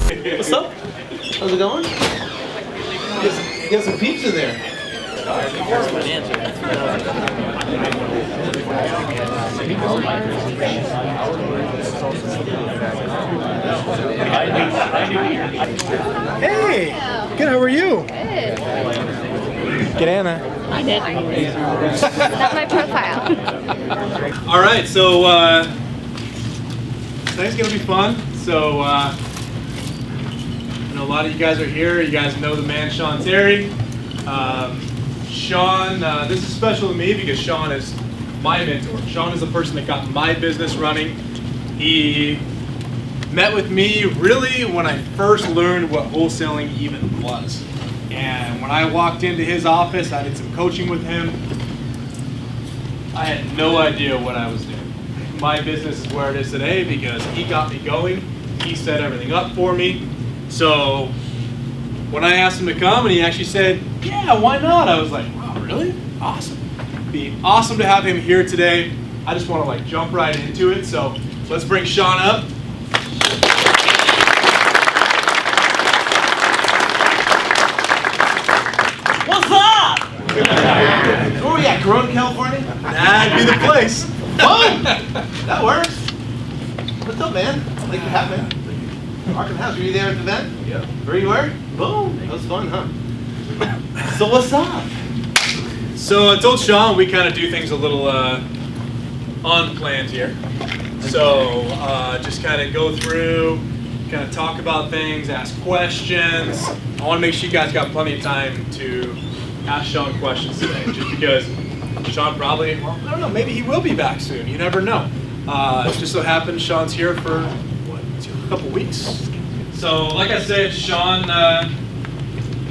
What's up? How's it going? You got some peeps in there. Hey! Good, how are you? Good. Get Anna. I did. Not my profile. Alright, so tonight's gonna be fun. So I know a lot of you guys are here. You guys know the man Sean Terry. Sean, this is special to me because Sean is my mentor. Sean is the person that got my business running. He met with me really when I first learned what wholesaling even was. And when I walked into his office, I did some coaching with him. I had no idea what I was doing. My business is where it is today because he got me going. He set everything up for me. So when I asked him to come and he actually said, yeah, why not? I was like, wow, really? Awesome. It'd be awesome to have him here today. I just want to like jump right into it. So let's bring Sean up. What's up? Where are we at? Corona, California? That'd be the place. Fun! That works. What's up, man? Thank you for having me. Market House, were you there at the event? Yeah. Where you were? Boom. That was fun, huh? So what's up? So I told Sean we kind of do things a little unplanned here. So just kind of go through, kind of talk about things, ask questions. I want to make sure you guys got plenty of time to ask Sean questions today, just because Sean probably, well, I don't know, maybe he will be back soon. You never know. It just so happens Sean's here for, what, a couple weeks. So like I said, Sean,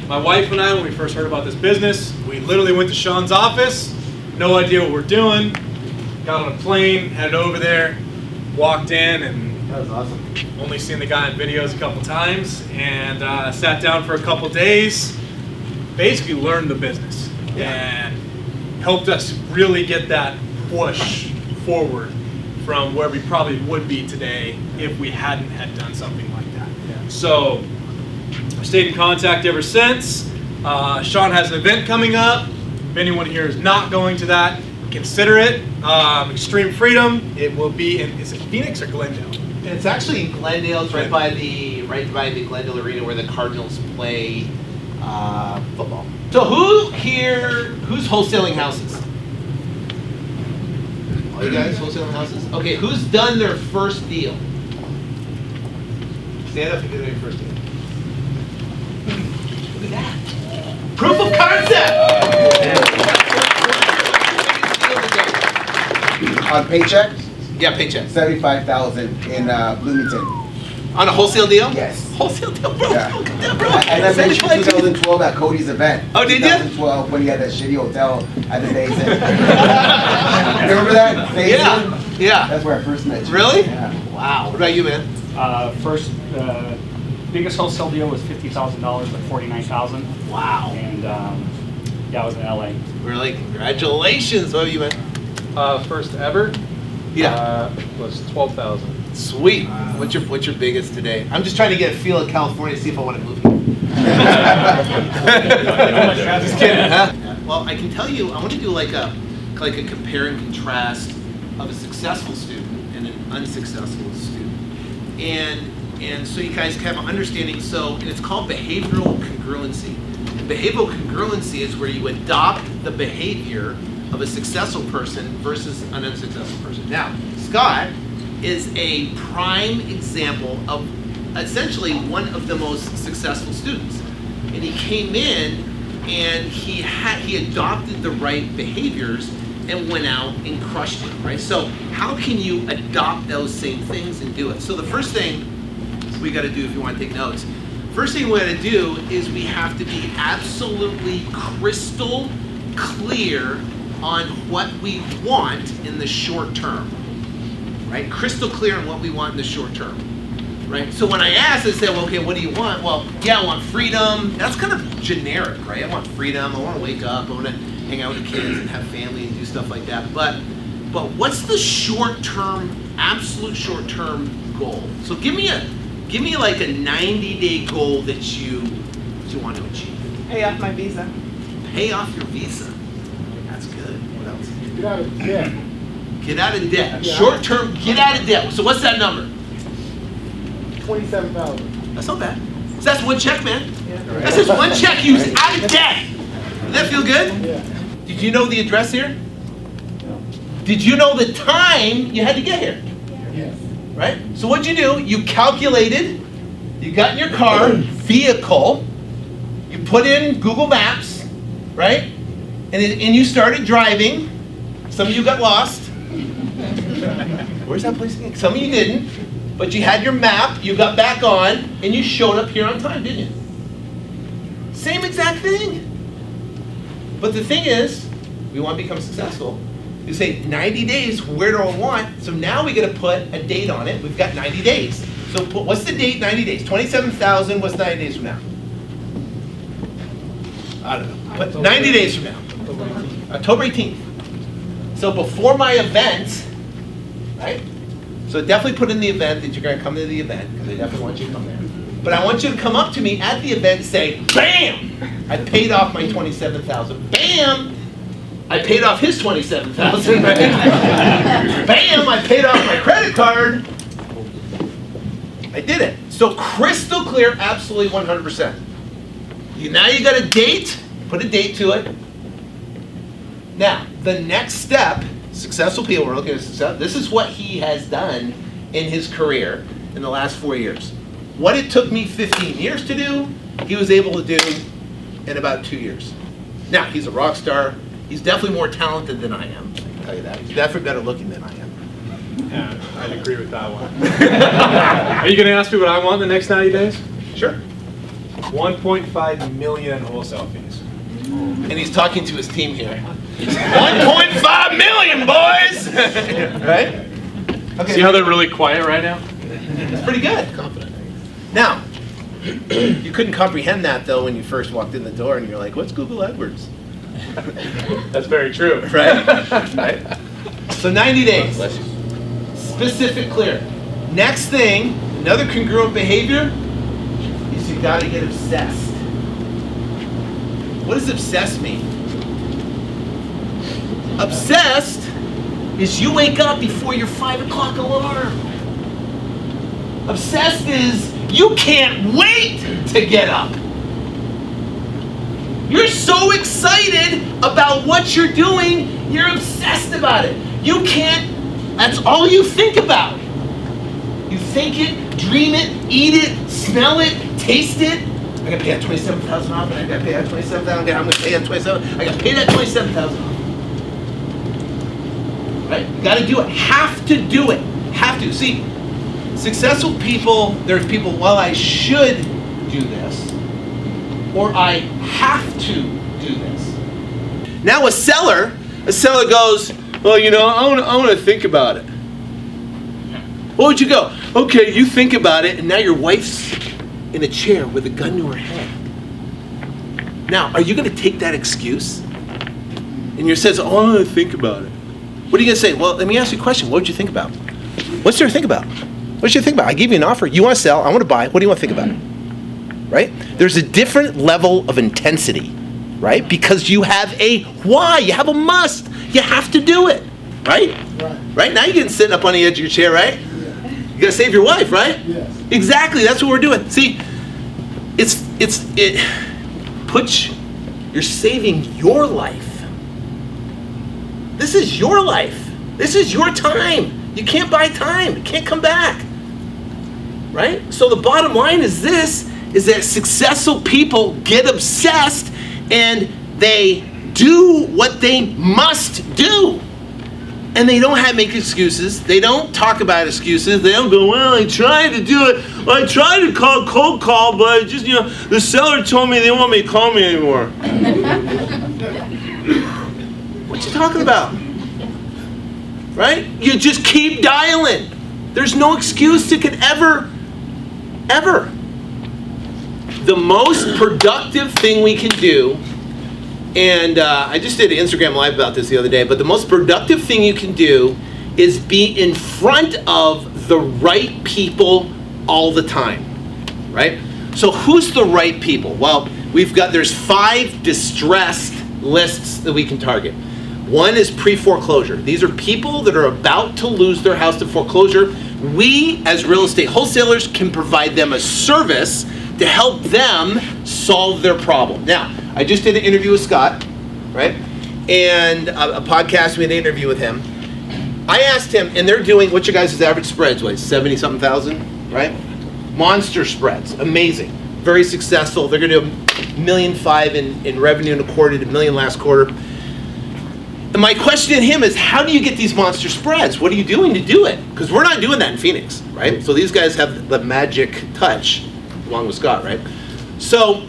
my wife and I, when we first heard about this business, we literally went to Sean's office, no idea what we're doing, got on a plane, headed over there, walked in, and that was awesome. Only seen the guy in videos a couple times, and sat down for a couple days, basically learned the business, and helped us really get that push forward from where we probably would be today if we hadn't had done something like that. Yeah. So I've stayed in contact ever since. Sean has an event coming up. If anyone here is not going to that, consider it. Extreme Freedom. It will be in, is it Phoenix or Glendale? And it's actually in Glendale. It's right by the Glendale Arena where the Cardinals play football. So who's wholesaling houses? All you guys wholesaling houses? Okay, who's done their first deal? Stand up if you did your first deal. Look at that. Proof of concept! On paycheck? Yeah, paycheck. 75,000 in Bloomington. On a wholesale deal? Yes. Wholesale deal, bro. Yeah. Look at that, bro. And I mentioned 2012 at Cody's event. Oh, did you? 2012 when he had that shitty hotel at the Days Inn. Remember that? Days Inn? Yeah. That's where I first met you. Really? Yeah. Wow. What about you, man? First, biggest wholesale deal was $50,000, like $49,000. Wow. And yeah, I was in LA. Really? Congratulations. What have you, man? First ever Yeah. was 12,000. Sweet. What's your biggest today? I'm just trying to get a feel of California to see if I want to move here. Just kidding, huh? Well, I can tell you, I want to do like a compare and contrast of a successful student and an unsuccessful student, and so you guys have an understanding. So, and it's called behavioral congruency. And behavioral congruency is where you adopt the behavior of a successful person versus an unsuccessful person. Now, Scott is a prime example of essentially one of the most successful students. And he came in and he adopted the right behaviors and went out and crushed it, right? So how can you adopt those same things and do it? So the first thing we got to do, if you want to take notes, first thing we got to do is we have to be absolutely crystal clear on what we want in the short term, right? Crystal clear on what we want in the short term, right? So when I ask, I say, well, okay, what do you want? Well, yeah, I want freedom. That's kind of generic, right? I want freedom. I want to wake up. I want to hang out with the kids and have family and do stuff like that. But what's the short term, absolute short term goal? So give me Give me like a 90-day goal that you want to achieve. Pay off my visa. Pay off your visa. That's good. What else? Get out of debt. Get out of debt. Yeah. Short term, get out of debt. So what's that number? 27,000. That's not bad. So that's one check, man. Yeah. That's just one check. You was out of debt. Does that feel good? Yeah. Did you know the address here? Did you know the time you had to get here? Yes. Right? So what'd you do? You calculated, you got in your car, vehicle, you put in Google Maps, right? And you started driving. Some of you got lost. Where's that place again? Some of you didn't. But you had your map, you got back on, and you showed up here on time, didn't you? Same exact thing. But the thing is, we want to become successful. You say 90 days, where do I want? So now we got to put a date on it. We've got 90 days. So what's the date, 90 days? 27,000, what's 90 days from now? I don't know. But 90 days from now. October 18th. So before my event, right? So definitely put in the event that you're going to come to the event, because I definitely want you to come there. But I want you to come up to me at the event and say, bam! I paid off my 27,000. Bam! I paid off his 27,000. Right? Bam! I paid off my credit card. I did it. So crystal clear, absolutely 100%. Now you got a date. Put a date to it. Now, the next step, successful people, we're looking at success. This is what he has done in his career in the last 4 years. What it took me 15 years to do, he was able to do in about 2 years. Now, he's a rock star. He's definitely more talented than I am, I can tell you that. He's definitely better looking than I am. Yeah, I'd agree with that one. Are you going to ask me what I want in the next 90 days? Sure. 1.5 million in wholesale fees. And he's talking to his team here. 1.5 million, boys! Right? Okay. See how they're really quiet right now? It's pretty good. Confident. Now, you couldn't comprehend that though when you first walked in the door and you're like, what's Google AdWords? That's very true. Right? Right? So 90 days. Specific, clear. Next thing, another congruent behavior is you gotta get obsessed. What does obsessed mean? Obsessed is you wake up before your 5 o'clock alarm. Obsessed is you can't wait to get up. You're so excited about what you're doing, you're obsessed about it. You can't, that's all you think about. You think it, dream it, eat it, smell it, taste it. I gotta pay that 27,000 off, and I gotta pay that 27,000, I'm gonna pay that 27,000, I gotta pay that 27,000 off. Right? You gotta do it. Have to do it. Have to. See, successful people, there's people, well, I should do this, or I have to do this. Now a seller goes, well, you know, I want to think about it. What would you go? Okay, you think about it, and now your wife's in a chair with a gun to her head. Now, are you going to take that excuse? And you says, oh, I want to think about it. What are you going to say? Well, let me ask you a question. What would you think about? What's there to think about? What should you think about? I gave you an offer. You want to sell. I want to buy. What do you want to think about? Right? There's a different level of intensity, right? Because you have a why. You have a must. You have to do it, right? Right? Now you're getting sitting up on the edge of your chair, right? Yeah. You got to save your wife, right? Yes. Exactly. That's what we're doing. See, you're saving your life. This is your life. This is your time. You can't buy time. It can't come back. Right? So the bottom line is this, is that successful people get obsessed and they do what they must do. And they don't make excuses. They don't talk about excuses. They don't go, well, I tried to do it. Well, I tried to cold call, but I just, the seller told me they don't want me to call me anymore. What you talking about? Right? You just keep dialing. There's no excuse that could ever. The most productive thing we can do, and I just did an Instagram Live about this the other day, but the most productive thing you can do is be in front of the right people all the time, right? So who's the right people? Well, there's 5 distressed lists that we can target. One is pre-foreclosure. These are people that are about to lose their house to foreclosure. We, as real estate wholesalers, can provide them a service to help them solve their problem. Now, I just did an interview with Scott, right? And a podcast, we had an interview with him. I asked him, and they're doing, what's your guys' average spreads? What, 70-something thousand, right? Monster spreads, amazing, very successful. They're gonna do $1.5 million in revenue in a quarter, to $1 million last quarter. And my question to him is, how do you get these monster spreads? What are you doing to do it? Because we're not doing that in Phoenix, right? So these guys have the magic touch, along with Scott, right? So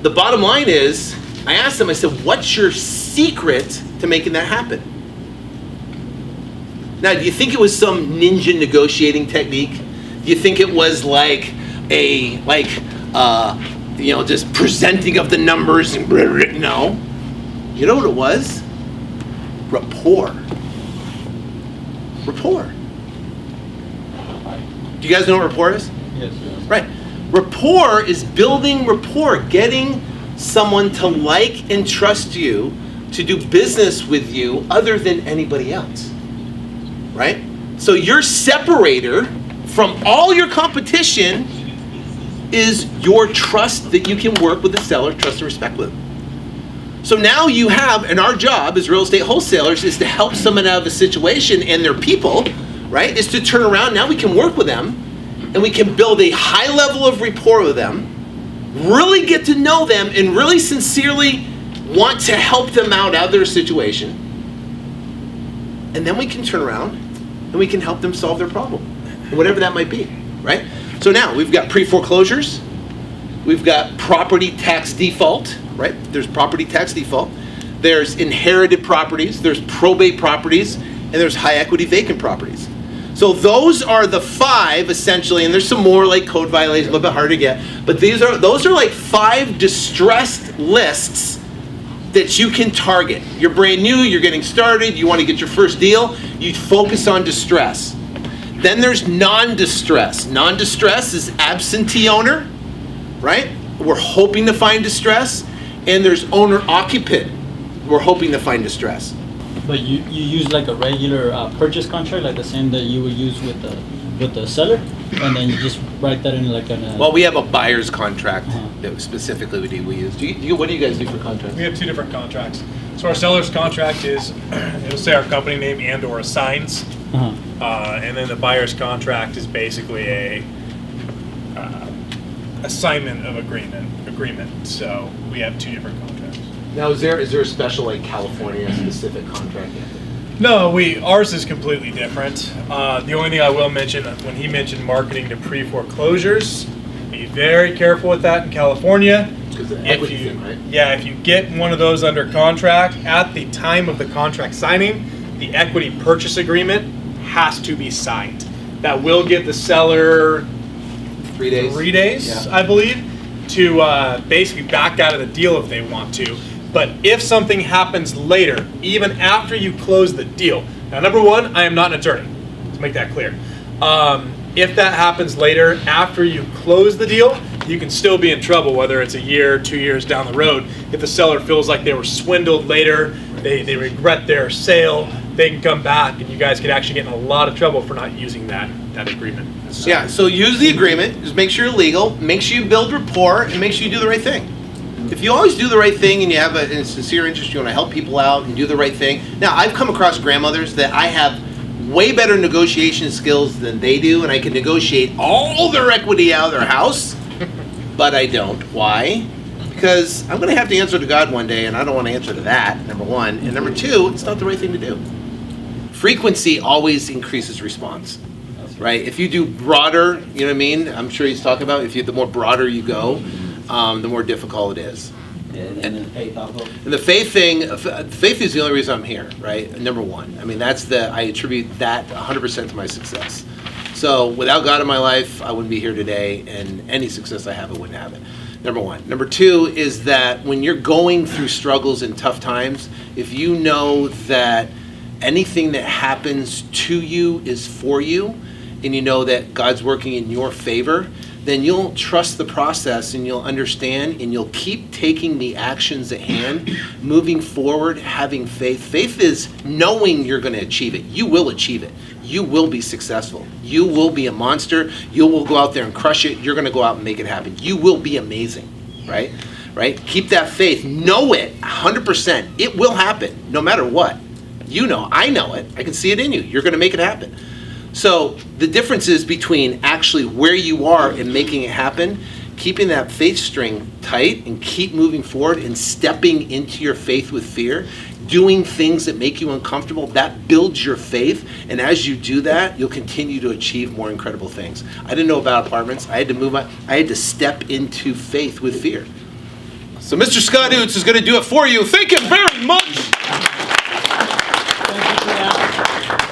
the bottom line is, I asked them, I said, what's your secret to making that happen? Now, do you think it was some ninja negotiating technique? Do you think it was like just presenting of the numbers and blah, blah, blah? No. You know what it was? Rapport. Rapport. Do you guys know what rapport is? Yes. Right. Rapport is building rapport, getting someone to like and trust you to do business with you other than anybody else. Right? So your separator from all your competition is your trust that you can work with the seller, trust and respect with. So now you have, and our job as real estate wholesalers is to help someone out of a situation and their people, right? Is to turn around, now we can work with them and we can build a high level of rapport with them, really get to know them and really sincerely want to help them out of their situation. And then we can turn around and we can help them solve their problem, whatever that might be, right? So now we've got pre-foreclosures, we've got property tax default, right? There's property tax default, there's inherited properties, there's probate properties, and there's high equity vacant properties. So those are the 5 essentially, and there's some more like code violations, a little bit hard to get, but those are like 5 distressed lists that you can target. You're brand new, you're getting started, you want to get your first deal, you focus on distress. Then there's non-distress. Non-distress is absentee owner, right? We're hoping to find distress. And there's owner-occupant. We're hoping to find distress. But you use like a regular purchase contract, like the same that you would use with the seller, and then you just write that in like an. Well, we have a buyer's contract that specifically we use. What do you guys do for contracts? We have 2 different contracts. So our seller's contract is, it'll say our company name and or assigns. And then the buyer's contract is basically a assignment of agreement. So we have 2 different contracts. Now, is there a special like California specific contract? No, ours is completely different. The only thing I will mention, when he mentioned marketing to pre-foreclosures, be very careful with that in California. Because the equity thing, right? Yeah, if you get one of those under contract, at the time of the contract signing, the equity purchase agreement has to be signed. That will give the seller 3 days. 3 days, Yeah. I believe, to basically back out of the deal if they want to. But if something happens later, even after you close the deal, now number one, I am not an attorney, to make that clear. If that happens later, after you close the deal, you can still be in trouble, whether it's a year, 2 years down the road. If the seller feels like they were swindled later, they regret their sale, they can come back and you guys could actually get in a lot of trouble for not using that agreement. Yeah, so use the agreement, just make sure you're legal, make sure you build rapport, and make sure you do the right thing. If you always do the right thing and you have a sincere interest, you want to help people out and do the right thing. Now, I've come across grandmothers that I have way better negotiation skills than they do, and I can negotiate all their equity out of their house, but I don't. Why? Because I'm going to have to answer to God one day, and I don't want to answer to that, number one. And number 2, it's not the right thing to do. Frequency always increases response, right? If you do broader, you know what I mean? I'm sure he's talking about, the more broader you go, the more difficult it is. And then faith also. And the faith thing, faith is the only reason I'm here, right? Number 1. I mean, I attribute that 100% to my success. So without God in my life, I wouldn't be here today, and any success I have, I wouldn't have it. Number 1. Number 2 is that when you're going through struggles and tough times, if you know that anything that happens to you is for you, and you know that God's working in your favor, then you'll trust the process and you'll understand and you'll keep taking the actions at hand, moving forward, having faith. Faith is knowing you're going to achieve it. You will achieve it. You will be successful. You will be a monster. You will go out there and crush it. You're going to go out and make it happen. You will be amazing, right? Right? Keep that faith. Know it 100%. It will happen no matter what. You know, I know it. I can see it in you. You're going to make it happen. So the difference is between actually where you are and making it happen, keeping that faith string tight and keep moving forward and stepping into your faith with fear, doing things that make you uncomfortable, that builds your faith. And as you do that, you'll continue to achieve more incredible things. I didn't know about apartments. I had to step into faith with fear. So Mr. Scott Oots is going to do it for you. Thank you very much.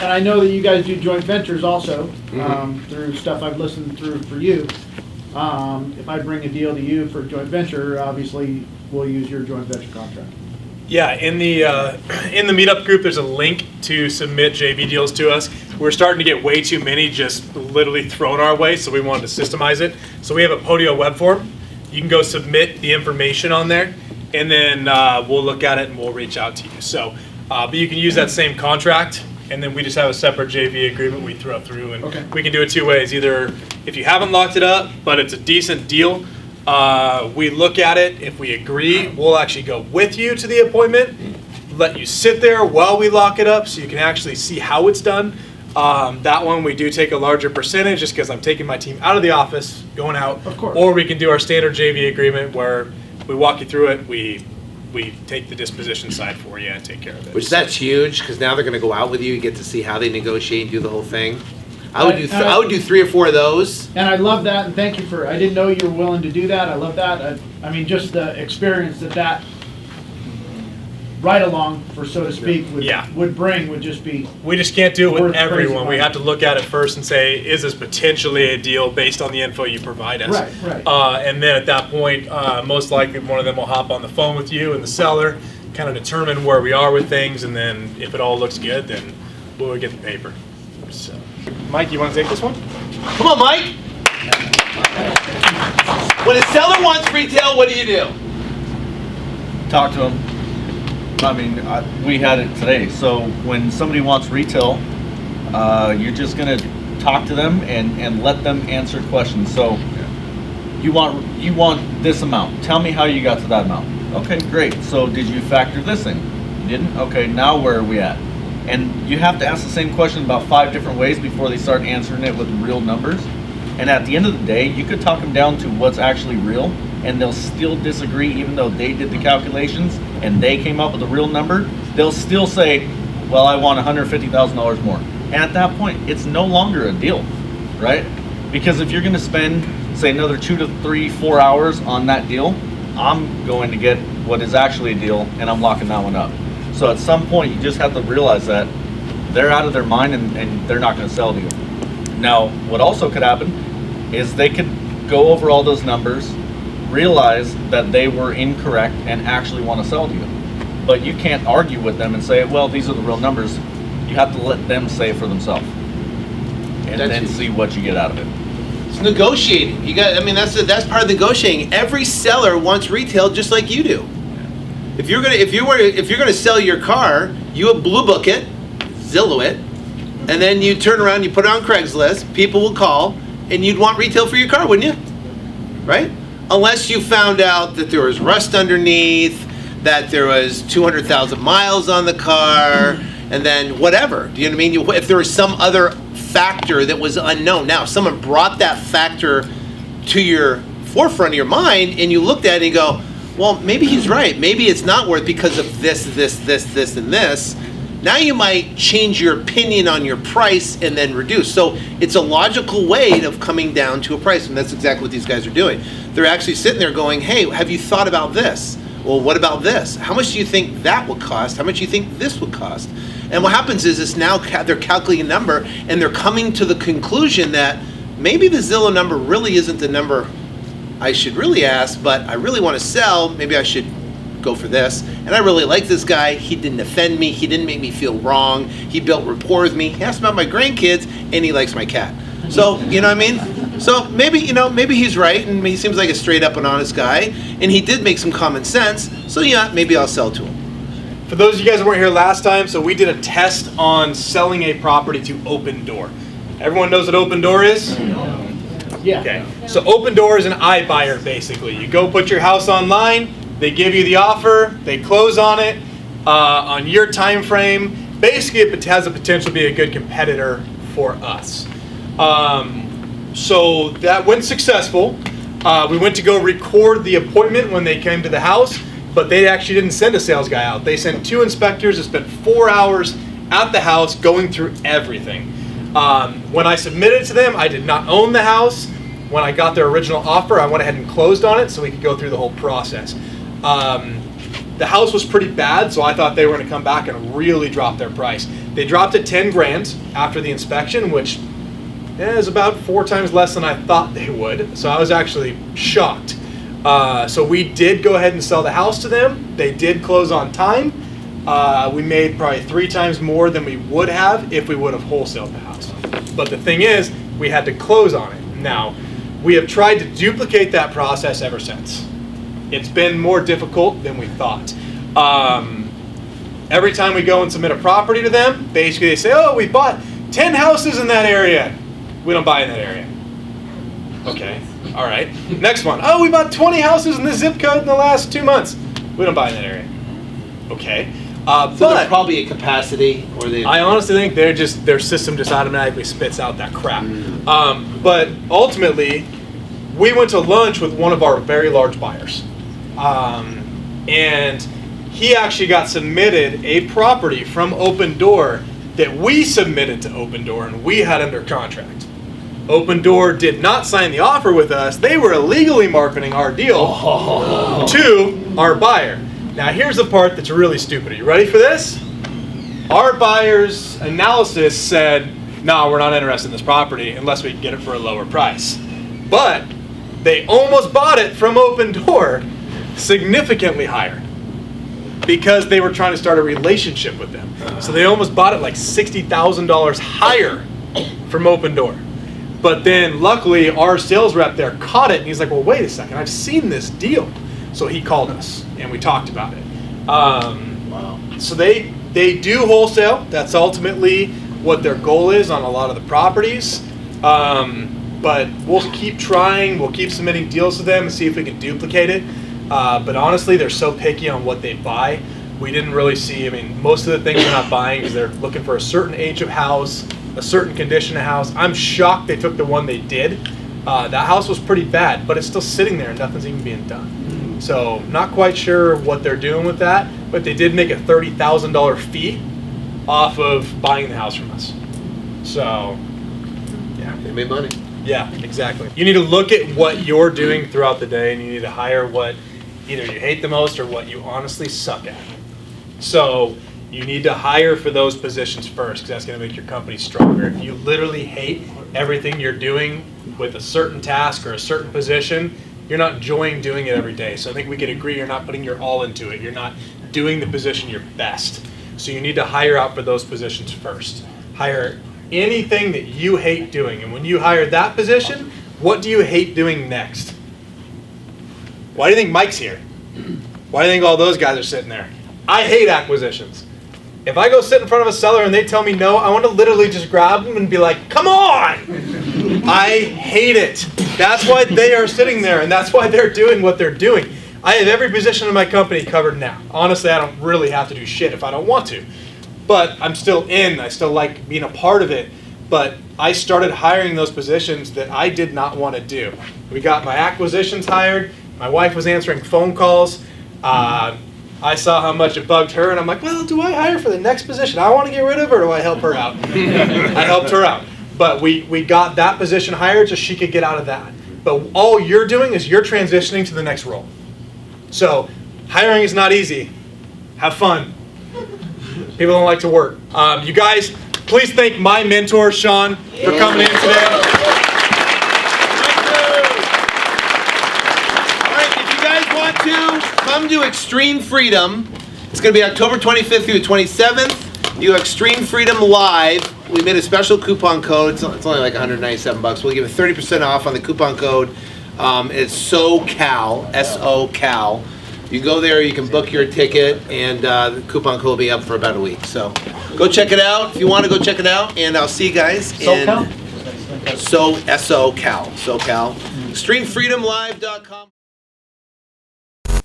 And I know that you guys do joint ventures also, through stuff I've listened through for you. If I bring a deal to you for a joint venture, obviously we'll use your joint venture contract. Yeah, in the Meetup group, there's a link to submit JV deals to us. We're starting to get way too many just literally thrown our way, so we wanted to systemize it. So we have a Podio web form. You can go submit the information on there, and then we'll look at it and we'll reach out to you. So, but you can use that same contract, and then we just have a separate JV agreement we throw through, and we can do it two ways. Either if you haven't locked it up, but it's a decent deal, we look at it. If we agree, we'll actually go with you to the appointment, let you sit there while we lock it up so you can actually see how it's done. That one we do take a larger percentage just because I'm taking my team out of the office, going out. Of course. Or we can do our standard JV agreement where we walk you through it, we take the disposition side for you and take care of it. Which that's huge, because now they're going to go out with you. You get to see how they negotiate and do the whole thing. I would do 3 or 4 of those. And I love that, and thank you for, I didn't know you were willing to do that. I love that. I mean, just the experience that ride along, for so to speak, would bring would just be. We just can't do it with worth everyone. praising. We have to look at it first and say, is this potentially a deal based on the info you provide us? Right. And then at that point, most likely one of them will hop on the phone with you and the seller, kind of determine where we are with things, and then if it all looks good, then we'll get the paper. So, Mike, you want to take this one? Come on, Mike. When a seller wants retail, what do? Talk to them. I mean, we had it today. So when somebody wants retail, you're just going to talk to them and let them answer questions. So you want this amount. Tell me how you got to that amount. Okay, great. So did you factor this in? You didn't? Okay, now where are we at? And you have to ask the same question about 5 different ways before they start answering it with real numbers. And at the end of the day, you could talk them down to what's actually real, and they'll still disagree even though they did the calculations and they came up with a real number. They'll still say, well, I want $150,000 more. And at that point, it's no longer a deal, right? Because if you're going to spend, say, another 2 to 3, 4 hours on that deal, I'm going to get what is actually a deal, and I'm locking that one up. So at some point, you just have to realize that they're out of their mind and they're not going to sell to you. Now, what also could happen is they could go over all those numbers, realize that they were incorrect, and actually want to sell to you. But you can't argue with them and say, well, these are the real numbers. You have to let them say it for themselves, and then see what you get out of it. It's negotiating. That's part of negotiating. Every seller wants retail just like you do. If you're gonna sell your car, you would Blue Book it, Zillow it, and then you turn around, you put it on Craigslist. People will call, and you'd want retail for your car, wouldn't you? Right? Unless you found out that there was rust underneath, that there was 200,000 miles on the car, and then whatever. Do you know what I mean? If there was some other factor that was unknown. Now, if someone brought that factor to your forefront of your mind, and you looked at it and you go, well, maybe he's right. Maybe it's not worth because of this, and this. Now you might change your opinion on your price and then reduce. So it's a logical way of coming down to a price, and that's exactly what these guys are doing. They're actually sitting there going, hey, have you thought about this? Well, what about this? How much do you think that would cost? How much do you think this would cost? And what happens is it's now they're calculating a number, and they're coming to the conclusion that maybe the Zillow number really isn't the number I should really ask, but I really want to sell. Maybe I should go for this. And I really like this guy. He didn't offend me. He didn't make me feel wrong. He built rapport with me. He asked about my grandkids, and he likes my cat. So, you know what I mean? So maybe, maybe he's right, and he seems like a straight up and honest guy, and he did make some common sense, so yeah, maybe I'll sell to him. For those of you guys who weren't here last time, so we did a test on selling a property to Open Door. Everyone knows what Open Door is? Yeah. Okay. So Open Door is an iBuyer, basically. You go put your house online, they give you the offer, they close on it on your time frame. Basically, it has the potential to be a good competitor for us. So that went successful. We went to go record the appointment when they came to the house, but they actually didn't send a sales guy out. They sent 2 inspectors that spent 4 hours at the house going through everything. When I submitted to them, I did not own the house. When I got their original offer, I went ahead and closed on it so we could go through the whole process. The house was pretty bad, so I thought they were going to come back and really drop their price. They dropped it 10 grand after the inspection, which is about 4 times less than I thought they would. So I was actually shocked. So we did go ahead and sell the house to them. They did close on time. We made probably 3 times more than we would have if we would have wholesaled the house. But the thing is, we had to close on it. Now, we have tried to duplicate that process ever since. It's been more difficult than we thought. Every time we go and submit a property to them, basically they say, oh, we bought 10 houses in that area. We don't buy in that area. Okay, all right. Next one, oh, we bought 20 houses in this zip code in the last 2 months. We don't buy in that area. Okay. So But they're probably a capacity, or they. I honestly think their system just automatically spits out that crap. But ultimately, we went to lunch with one of our very large buyers. And he actually got submitted a property from Open Door that we submitted to Open Door and we had under contract. Open Door did not sign the offer with us. They were illegally marketing our deal to our buyer. Now here's the part that's really stupid. Are you ready for this? Our buyer's analysis said, no, we're not interested in this property unless we can get it for a lower price. But they almost bought it from Open Door significantly higher because they were trying to start a relationship with them. So they almost bought it like $60,000 higher from Open Door. But then luckily our sales rep there caught it and he's like, well, wait a second, I've seen this deal. So he called us and we talked about it. So they do wholesale. That's ultimately what their goal is on a lot of the properties. But we'll keep trying, we'll keep submitting deals to them and see if we can duplicate it. But honestly, they're so picky on what they buy. We didn't really see, I mean, most of the things they're not buying because they're looking for a certain age of house, a certain condition of house. I'm shocked they took the one they did. That house was pretty bad, but it's still sitting there and nothing's even being done. So not quite sure what they're doing with that, but they did make a $30,000 fee off of buying the house from us. So, yeah. They made money. Yeah, exactly. You need to look at what you're doing throughout the day and you need to hire what either you hate the most or what you honestly suck at. So you need to hire for those positions first because that's going to make your company stronger. If you literally hate everything you're doing with a certain task or a certain position, you're not enjoying doing it every day. So I think we can agree you're not putting your all into it. You're not doing the position your best. So you need to hire out for those positions first. Hire anything that you hate doing. And when you hire that position, what do you hate doing next? Why do you think Mike's here? Why do you think all those guys are sitting there? I hate acquisitions. If I go sit in front of a seller and they tell me no, I want to literally just grab them and be like, come on! I hate it. That's why they are sitting there and that's why they're doing what they're doing. I have every position in my company covered now. Honestly, I don't really have to do shit if I don't want to. But I'm still in, I still like being a part of it. But I started hiring those positions that I did not want to do. We got my acquisitions hired, my wife was answering phone calls. I saw how much it bugged her and I'm like, well, do I hire for the next position I want to get rid of or do I help her out? I helped her out. But we got that position hired so she could get out of that. But all you're doing is you're transitioning to the next role. So hiring is not easy. Have fun. People don't like to work. You guys, please thank my mentor, Sean, for coming in today. All right, if you guys want to come to Extreme Freedom, it's going to be October 25th through the 27th. You have Extreme Freedom Live. We made a special coupon code. It's only like 197 bucks. We'll give you 30% off on the coupon code. It's SoCal, S-O-Cal. You go there, you can book your ticket, and the coupon code will be up for about a week. So go check it out if you want to go check it out, and I'll see you guys. SoCal? S-O-Cal, SoCal. ExtremeFreedomLive.com.